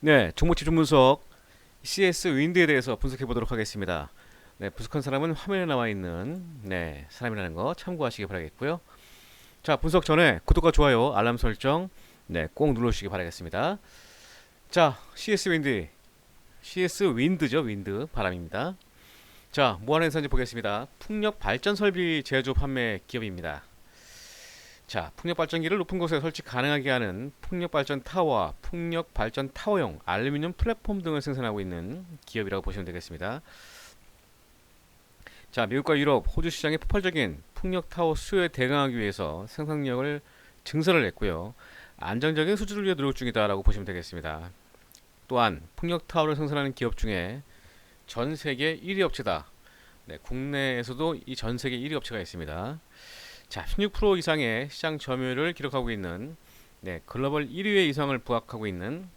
네, 종목 집중 분석 CS 윈드에 대해서 분석해 보도록 하겠습니다. 네, 분석한 사람은 화면에 나와 있는 사람이라는 거 참고하시기 바라겠고요. 자, 분석 전에 구독과 좋아요, 알람 설정 꼭 눌러주시기 바라겠습니다. 자, CS 윈드죠, 윈드 바람입니다. 자, 뭐 하는 회사인지 보겠습니다. 풍력 발전 설비 제조 판매 기업입니다. 자, 풍력 발전기를 높은 곳에 설치 가능하게 하는 풍력 발전 타워와 풍력 발전 타워용 알루미늄 플랫폼 등을 생산하고 있는 기업이라고 보시면 되겠습니다. 자, 미국과 유럽, 호주 시장의 폭발적인 풍력 타워 수요에 대응하기 위해서 생산력을 증설을 했고요. 안정적인 수주를 위해 노력 중이다라고 보시면 되겠습니다. 또한 풍력 타워를 생산하는 기업 중에 전 세계 1위 업체다. 네, 국내에서도 이 전 세계 1위 업체가 있습니다. 자, 16% 이상의 시장 점유율을 기록하고 있는 글로벌 1위의 이상을 부합하고 있는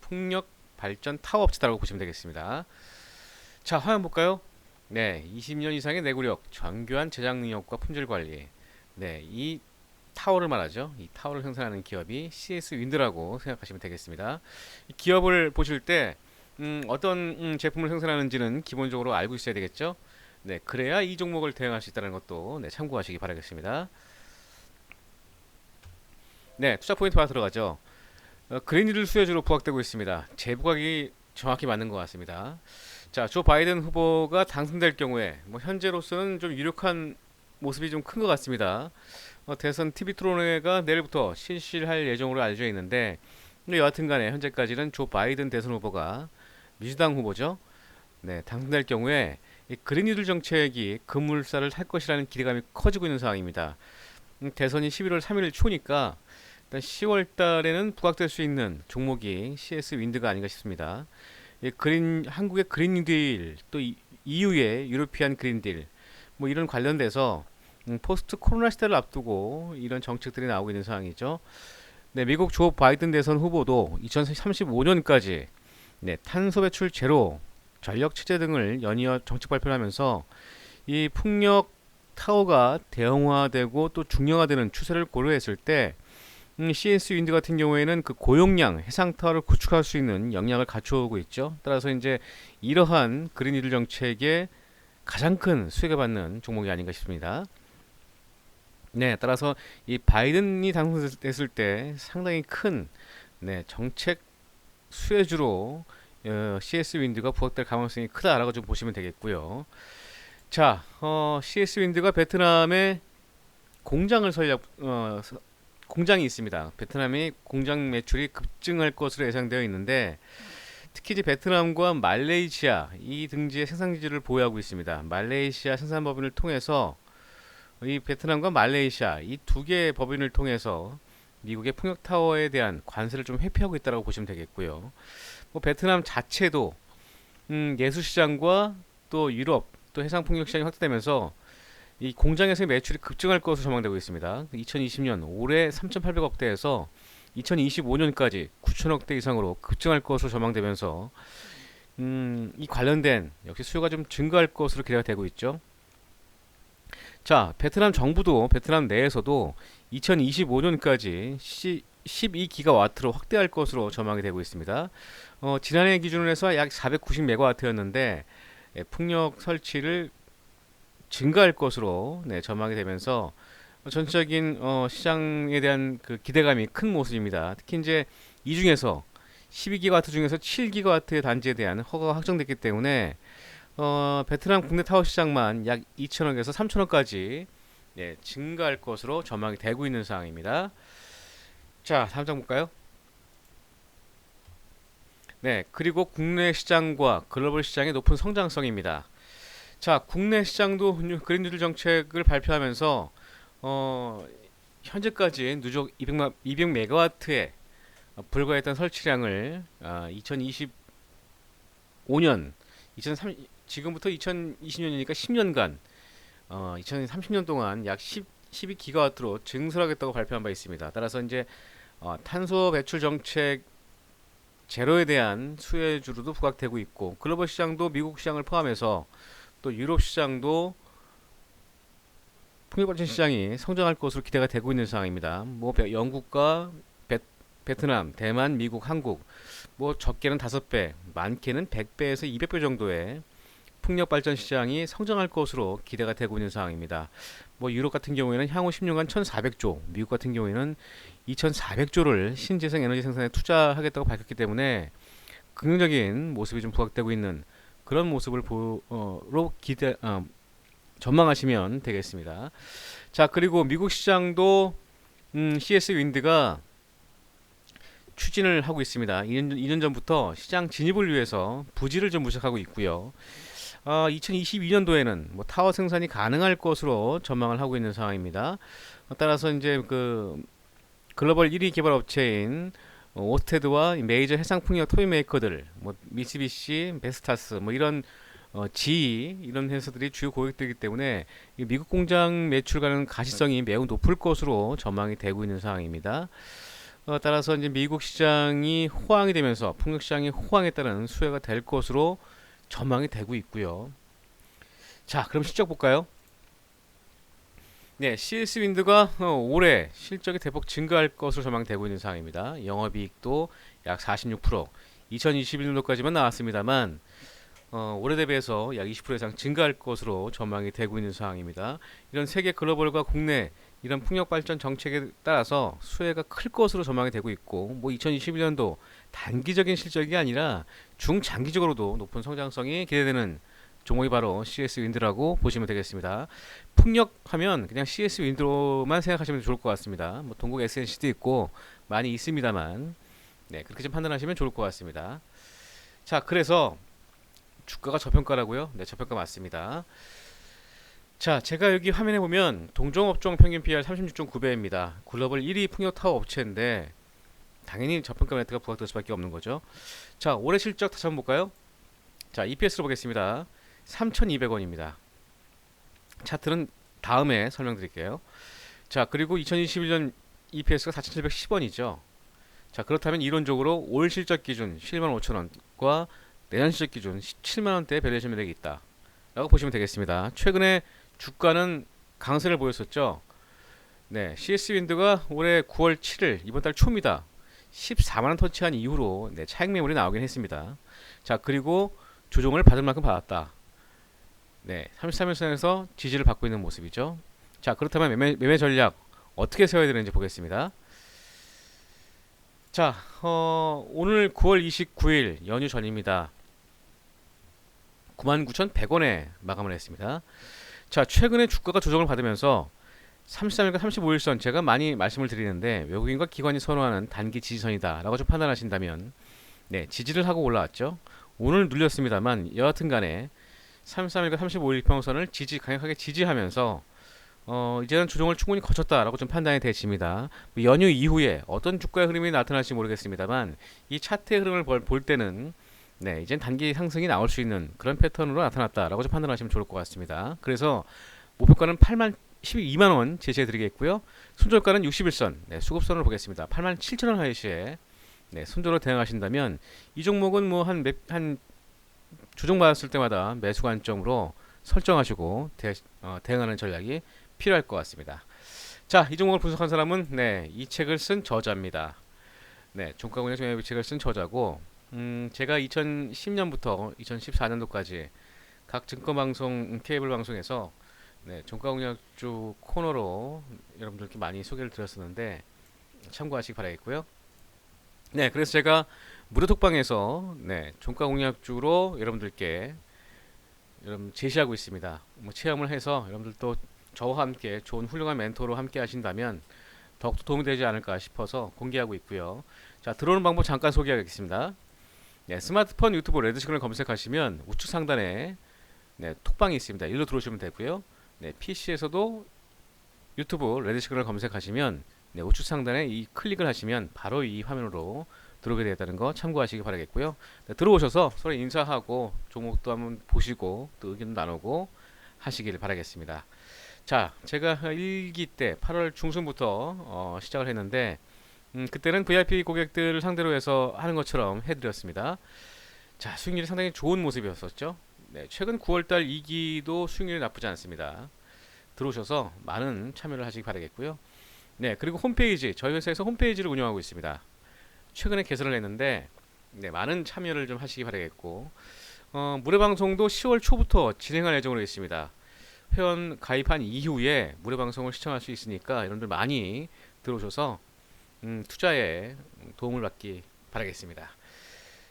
풍력 발전 타워 업체다라고 보시면 되겠습니다. 자, 화면 볼까요? 20년 이상의 내구력, 정교한 제작 능력과 품질 관리. 이 타워를 말하죠. 이 타워를 생산하는 기업이 CS 윈드라고 생각하시면 되겠습니다. 이 기업을 보실 때 어떤 제품을 생산하는지는 기본적으로 알고 있어야 되겠죠. 그래야 이 종목을 대응할 수 있다는 것도 참고하시기 바라겠습니다. 투자 포인트 하나 들어가죠. 그린힐 수혜주로 부각되고 있습니다. 재부각이 정확히 맞는 것 같습니다. 자, 조 바이든 후보가 당선될 경우에 현재로서는 좀 유력한 모습이 좀 큰 것 같습니다. 대선 TV 토론회가 내일부터 실시할 예정으로 알려져 있는데 여하튼간에 현재까지는 조 바이든 대선 후보가 민주당 후보죠. 당선될 경우에 이 그린뉴딜 정책이 급물살을 할 것이라는 기대감이 커지고 있는 상황입니다. 대선이 11월 3일 초니까 일단 10월 달에는 부각될 수 있는 종목이 CS 윈드가 아닌가 싶습니다. 한국의 그린뉴딜 또 EU의 유로피안 그린딜 이런 관련돼서 포스트 코로나 시대를 앞두고 이런 정책들이 나오고 있는 상황이죠. 미국 조 바이든 대선 후보도 2035년까지 탄소 배출 제로 전력 체제 등을 연이어 정책 발표를 하면서 이 풍력 타워가 대형화되고 또 중형화되는 추세를 고려했을 때 CS 윈드 같은 경우에는 그 고용량 해상 타워를 구축할 수 있는 역량을 갖추고 있죠. 따라서 이제 이러한 그린힐 정책에 가장 큰 수혜가 받는 종목이 아닌가 싶습니다. 따라서 이 바이든이 당선됐을 때 상당히 큰 정책 수혜주로 CS 윈드가 부각될 가능성이 크다라고 좀 보시면 되겠고요. 자, CS 윈드가 베트남에 공장이 있습니다. 베트남이 공장 매출이 급증할 것으로 예상되어 있는데 특히 이제 베트남과 말레이시아 이 등지의 생산 기지를 보유하고 있습니다. 말레이시아 생산 법인을 통해서 이 베트남과 말레이시아 이 두 개의 법인을 통해서 미국의 풍력 타워에 대한 관세를 좀 회피하고 있다고 보시면 되겠고요. 베트남 자체도 예수 시장과 또 유럽 또 해상 풍력 시장이 확대되면서 이 공장에서의 매출이 급증할 것으로 전망되고 있습니다. 2020년 올해 3,800억대에서 2025년까지 9천억대 이상으로 급증할 것으로 전망되면서 이 관련된 역시 수요가 좀 증가할 것으로 기대가 되고 있죠. 자, 베트남 정부도 베트남 내에서도 2025년까지 12기가와트로 확대할 것으로 전망이 되고 있습니다. 지난해 기준으로 해서 약 490메가와트였는데 풍력 설치를 증가할 것으로 전망이 되면서 전체적인 시장에 대한 그 기대감이 큰 모습입니다. 특히 이제 이 중에서 12기가와트 중에서 7기가와트의 단지에 대한 허가가 확정됐기 때문에 베트남 국내 타워 시장만 약 2천억에서 3천억까지 증가할 것으로 전망이 되고 있는 상황입니다. 자, 다음 장 볼까요? 그리고 국내 시장과 글로벌 시장의 높은 성장성입니다. 자, 국내 시장도 그린뉴딜 정책을 발표하면서 현재까지 누적 200메가와트에 불과했던 설치량을 2025년, 지금부터 2020년이니까 10년간 2030년 동안 약 12기가와트로 증설하겠다고 발표한 바 있습니다. 따라서 이제 탄소 배출 정책 제로에 대한 수혜주로도 부각되고 있고 글로벌 시장도 미국 시장을 포함해서 또 유럽 시장도 풍력발전 시장이 성장할 것으로 기대가 되고 있는 상황입니다. 영국과 베트남, 대만, 미국, 한국 뭐 적게는 5배, 많게는 100배에서 200배 정도의 풍력 발전 시장이 성장할 것으로 기대가 되고 있는 상황입니다. 뭐 유럽 같은 경우에는 향후 10년간 1,400조, 미국 같은 경우에는 2,400조를 신재생 에너지 생산에 투자하겠다고 밝혔기 때문에 긍정적인 모습이 좀 부각되고 있는 그런 모습을 전망하시면 되겠습니다. 자, 그리고 미국 시장도 CS 윈드가 추진을 하고 있습니다. 2년 전부터 시장 진입을 위해서 부지를 좀 모색하고 있고요. 2022년도에는 뭐 타워 생산이 가능할 것으로 전망을 하고 있는 상황입니다. 따라서 이제 그 글로벌 1위 개발 업체인 오스테드와 메이저 해상 풍력 토이 메이커들, 뭐 미쓰비시, 베스타스, 뭐 이런 GE 이런 회사들이 주요 고객들이기 때문에 이 미국 공장 매출 가능 가시성이 매우 높을 것으로 전망이 되고 있는 상황입니다. 따라서 이제 미국 시장이 호황이 되면서 풍력 시장이 호황에 따른 수혜가 될 것으로 전망이 되고 있고요. 자, 그럼 실적 볼까요? 네, CS 윈드가 올해 실적이 대폭 증가할 것으로 전망되고 있는 상황입니다. 영업이익도 약 46%, 2021년도까지만 나왔습니다만 올해 대비해서 약 20% 이상 증가할 것으로 전망이 되고 있는 상황입니다. 이런 세계 글로벌과 국내 이런 풍력 발전 정책에 따라서 수혜가 클 것으로 전망이 되고 있고, 뭐 2021년도 단기적인 실적이 아니라 중장기적으로도 높은 성장성이 기대되는 종목이 바로 CS 윈드라고 보시면 되겠습니다. 풍력하면 그냥 CS 윈드로만 생각하시면 좋을 것 같습니다. 뭐 동국 SNC도 있고 많이 있습니다만, 네, 그렇게 좀 판단하시면 좋을 것 같습니다. 자, 그래서 주가가 저평가라고요? 네, 저평가 맞습니다. 자, 제가 여기 화면에 보면 동종업종 평균 PR 36.9배입니다. 글로벌 1위 풍력 타워 업체인데 당연히 저평가 멘트가 부각될 수밖에 없는 거죠. 자, 올해 실적 다시 한번 볼까요? 자, EPS로 보겠습니다. 3,200원입니다. 차트는 다음에 설명드릴게요. 자, 그리고 2021년 EPS가 4,710원이죠. 자, 그렇다면 이론적으로 올 실적 기준 75,000원과 내년 실적 기준 17만원대의 밸류에이션 매력이 있다 라고 보시면 되겠습니다. 최근에 주가는 강세를 보였었죠. 네, CS 윈드가 올해 9월 7일 이번 달 초입니다. 14만원 터치한 이후로 네, 차익 매물이 나오긴 했습니다. 자, 그리고 조정을 받을 만큼 받았다. 네, 33일선에서 지지를 받고 있는 모습이죠. 자, 그렇다면 매매 전략 어떻게 세워야 되는지 보겠습니다. 자, 오늘 9월 29일 연휴 전입니다. 99,100원에 마감을 했습니다. 자, 최근에 주가가 조정을 받으면서 33일과 35일선 제가 많이 말씀을 드리는데 외국인과 기관이 선호하는 단기 지지선이다 라고 좀 판단하신다면 네, 지지를 하고 올라왔죠. 오늘 눌렸습니다만 여하튼 간에 33일과 35일 평선을 강력하게 지지하면서 이제는 조정을 충분히 거쳤다라고 좀 판단이 되십니다. 연휴 이후에 어떤 주가의 흐름이 나타날지 모르겠습니다만 이 차트의 흐름을 볼 때는 네, 이젠 단기 상승이 나올 수 있는 그런 패턴으로 나타났다라고 좀 판단하시면 좋을 것 같습니다. 그래서 목표가는 12만원 제시해 드리겠고요. 손절가는 61선, 네, 수급선을 보겠습니다. 87,000원 하위 시에 네, 손절로 대응하신다면 이 종목은 뭐 한 조정받았을 때마다 매수 관점으로 설정하시고 대응하는 전략이 필요할 것 같습니다. 자, 이 종목을 분석한 사람은 네, 이 책을 쓴 저자입니다. 네, 종가공략 정의 책을 쓴 저자고 제가 2010년부터 2014년도까지 각 증권방송, 케이블 방송에서 네, 종가공략주 코너로 여러분들께 많이 소개를 드렸었는데 참고하시기 바라겠고요. 네, 그래서 제가 무료 톡방에서 네, 종가공략주로 여러분들께 제시하고 있습니다. 뭐 체험을 해서 여러분들도 저와 함께 좋은 훌륭한 멘토로 함께 하신다면 더욱더 도움이 되지 않을까 싶어서 공개하고 있고요. 자, 들어오는 방법 잠깐 소개하겠습니다. 네, 스마트폰 유튜브 레드시그널 검색하시면 우측 상단에 네, 톡방이 있습니다. 일로 들어오시면 되고요. 네, PC에서도 유튜브 레드시그널 검색하시면 네, 우측 상단에 이 클릭을 하시면 바로 이 화면으로 들어오게 되었다는 거 참고하시기 바라겠고요. 네, 들어오셔서 서로 인사하고 종목도 한번 보시고 또 의견 나누고 하시길 바라겠습니다. 자, 제가 1기 때 8월 중순부터 시작을 했는데 그때는 VIP 고객들을 상대로 해서 하는 것처럼 해드렸습니다. 자, 수익률이 상당히 좋은 모습이었었죠. 네, 최근 9월달 2기도 수익률이 나쁘지 않습니다. 들어오셔서 많은 참여를 하시기 바라겠고요. 네, 그리고 홈페이지, 저희 회사에서 홈페이지를 운영하고 있습니다. 최근에 개설을 했는데 네, 많은 참여를 좀 하시기 바라겠고 무료 방송도 10월 초부터 진행할 예정으로 있습니다. 회원 가입한 이후에 무료 방송을 시청할 수 있으니까 여러분들 많이 들어오셔서 투자에 도움을 받기 바라겠습니다.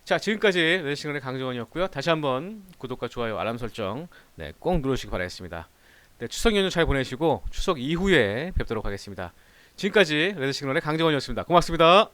자, 지금까지 레드시그널의 강정원이었고요. 다시 한번 구독과 좋아요, 알람 설정 네, 꼭 누르시기 바라겠습니다. 네, 추석 연휴 잘 보내시고 추석 이후에 뵙도록 하겠습니다. 지금까지 레드시그널의 강정원이었습니다. 고맙습니다.